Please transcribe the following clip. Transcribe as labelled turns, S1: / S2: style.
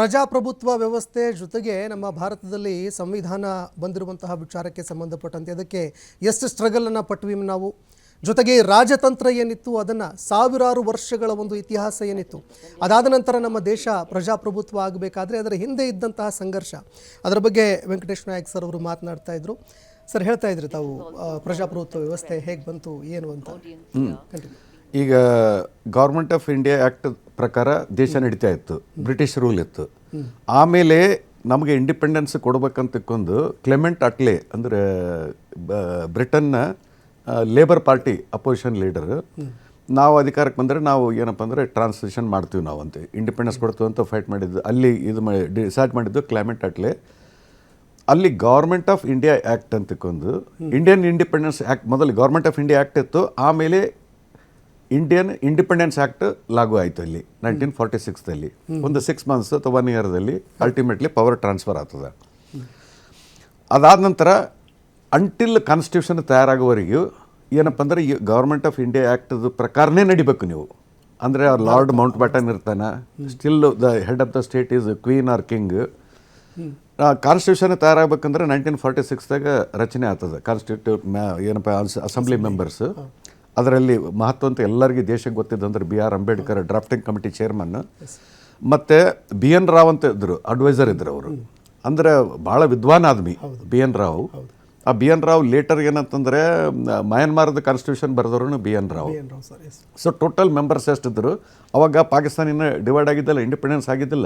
S1: ಪ್ರಜಾಪ್ರಭುತ್ವ ವ್ಯವಸ್ಥೆ ಜೊತೆಗೆ ನಮ್ಮ ಭಾರತದಲ್ಲಿ ಸಂವಿಧಾನ ಬಂದಿರುವಂತಹ ವಿಚಾರಕ್ಕೆ ಸಂಬಂಧಪಟ್ಟಂತೆ ಅದಕ್ಕೆ ಎಷ್ಟು ಸ್ಟ್ರಗಲನ್ನು ಪಟ್ವಿ ನಾವು. ಜೊತೆಗೆ ರಾಜತಂತ್ರ ಏನಿತ್ತು ಅದನ್ನು ಸಾವಿರಾರು ವರ್ಷಗಳ ಒಂದು ಇತಿಹಾಸ ಏನಿತ್ತು, ಅದಾದ ನಂತರ ನಮ್ಮ ದೇಶ ಪ್ರಜಾಪ್ರಭುತ್ವ ಆಗಬೇಕಾದ್ರೆ ಅದರ ಹಿಂದೆ ಇದ್ದಂತಹ ಸಂಘರ್ಷ, ಅದರ ಬಗ್ಗೆ ವೆಂಕಟೇಶ್ ನಾಯಕ್ ಸರ್ ಅವರು ಮಾತನಾಡ್ತಾ ಇದ್ರು. ಸರ್ ಹೇಳ್ತಾ ಇದ್ರಿ ತಾವು ಪ್ರಜಾಪ್ರಭುತ್ವ ವ್ಯವಸ್ಥೆ ಹೇಗೆ ಬಂತು ಏನು ಅಂತ.
S2: ಈಗ ಗೌರ್ಮೆಂಟ್ ಆಫ್ ಇಂಡಿಯಾ ಆ್ಯಕ್ಟ್ ಪ್ರಕಾರ ದೇಶ ನಡೀತಾ ಇತ್ತು, ಬ್ರಿಟಿಷ್ ರೂಲ್ ಇತ್ತು. ಆಮೇಲೆ ನಮಗೆ ಇಂಡಿಪೆಂಡೆನ್ಸ್ ಕೊಡ್ಬೇಕಂತಕ್ಕೊಂದು ಕ್ಲೆಮೆಂಟ್ ಅಟ್ಲೆ ಅಂದರೆ ಬ್ರಿಟನ್ನ ಲೇಬರ್ ಪಾರ್ಟಿ ಅಪೋಸಿಷನ್ ಲೀಡರ್, ನಾವು ಅಧಿಕಾರಕ್ಕೆ ಬಂದರೆ ನಾವು ಏನಪ್ಪ ಅಂದರೆ ಟ್ರಾನ್ಸಿಷನ್ ಮಾಡ್ತೀವಿ ನಾವು ಅಂತ, ಇಂಡಿಪೆಂಡೆನ್ಸ್ ಕೊಡ್ತೀವಿ ಅಂತ ಫೈಟ್ ಮಾಡಿದ್ದು. ಅಲ್ಲಿ ಇದು ಡಿಸೈಡ್ ಮಾಡಿದ್ದು ಕ್ಲೆಮೆಂಟ್ ಅಟ್ಲೆ. ಅಲ್ಲಿ ಗೌರ್ಮೆಂಟ್ ಆಫ್ ಇಂಡಿಯಾ ಆ್ಯಕ್ಟ್ ಅಂತಕ್ಕೊಂದು ಇಂಡಿಯನ್ ಇಂಡಿಪೆಂಡೆನ್ಸ್ ಆ್ಯಕ್ಟ್, ಮೊದಲು ಗೌರ್ಮೆಂಟ್ ಆಫ್ ಇಂಡಿಯಾ ಆ್ಯಕ್ಟ್ ಇತ್ತು, ಆಮೇಲೆ ಇಂಡಿಯನ್ ಇಂಡಿಪೆಂಡೆನ್ಸ್ ಆ್ಯಕ್ಟ್ ಲಾಗು ಆಯಿತು ಅಲ್ಲಿ 1946ದಲ್ಲಿ. ಒಂದು 6 ಮಂತ್ಸ್ ಅಥವಾ 1 ಇಯರ್ದಲ್ಲಿ ಅಲ್ಟಿಮೇಟ್ಲಿ ಪವರ್ ಟ್ರಾನ್ಸ್ಫರ್ ಆಗ್ತದೆ. ಅದಾದ ನಂತರ ಅಂಟಿಲ್ ಕಾನ್ಸ್ಟಿಟ್ಯೂಷನ್ ತಯಾರಾಗುವವರೆಗೂ ಏನಪ್ಪ ಅಂದರೆ ಈ ಗೌರ್ಮೆಂಟ್ ಆಫ್ ಇಂಡಿಯಾ ಆ್ಯಕ್ಟದ ಪ್ರಕಾರನೇ ನಡಿಬೇಕು ನೀವು. ಅಂದರೆ ಲಾರ್ಡ್ ಮೌಂಟ್ ಬ್ಯಾಟನ್ ಇರ್ತಾನೆ, still the head of the state is queen or king. Constitution ತಯಾರಾಗಬೇಕಂದ್ರೆ 1946ದಾಗ ರಚನೆ ಆಗ್ತದೆ ಕಾನ್ಸ್ಟಿಟ್ಯೂಟ್ ಏನಪ್ಪ ಅಸೆಂಬ್ಲಿ ಮೆಂಬರ್ಸ್. ಅದರಲ್ಲಿ ಮಹತ್ವ ಅಂತ ಎಲ್ಲರಿಗೂ ದೇಶಕ್ಕೆ ಗೊತ್ತಿದ್ದಂದ್ರೆ B.R. Ambedkar drafting committee chairman, ಮತ್ತು B.N. ರಾವ್ ಅಂತ ಇದ್ದರು, ಅಡ್ವೈಸರ್ ಇದ್ದರು ಅವರು. ಅಂದರೆ ಭಾಳ ವಿದ್ವಾನ್ ಆದ್ಮಿ B.N. ರಾವ್. ಆ B.N. ರಾವ್ ಲೇಟರ್ ಏನಂತಂದರೆ ಮಯನ್ಮಾರದ ಕಾನ್ಸ್ಟಿಟ್ಯೂಷನ್ ಬರೆದವರು B.N. Rao. So total members ಎಷ್ಟಿದ್ರು ಅವಾಗ ಪಾಕಿಸ್ತಾನ ಇನ್ನೂ ಡಿವೈಡ್ ಆಗಿದ್ದಲ್ಲ, ಇಂಡಿಪೆಂಡೆನ್ಸ್ ಆಗಿದ್ದಿಲ್ಲ.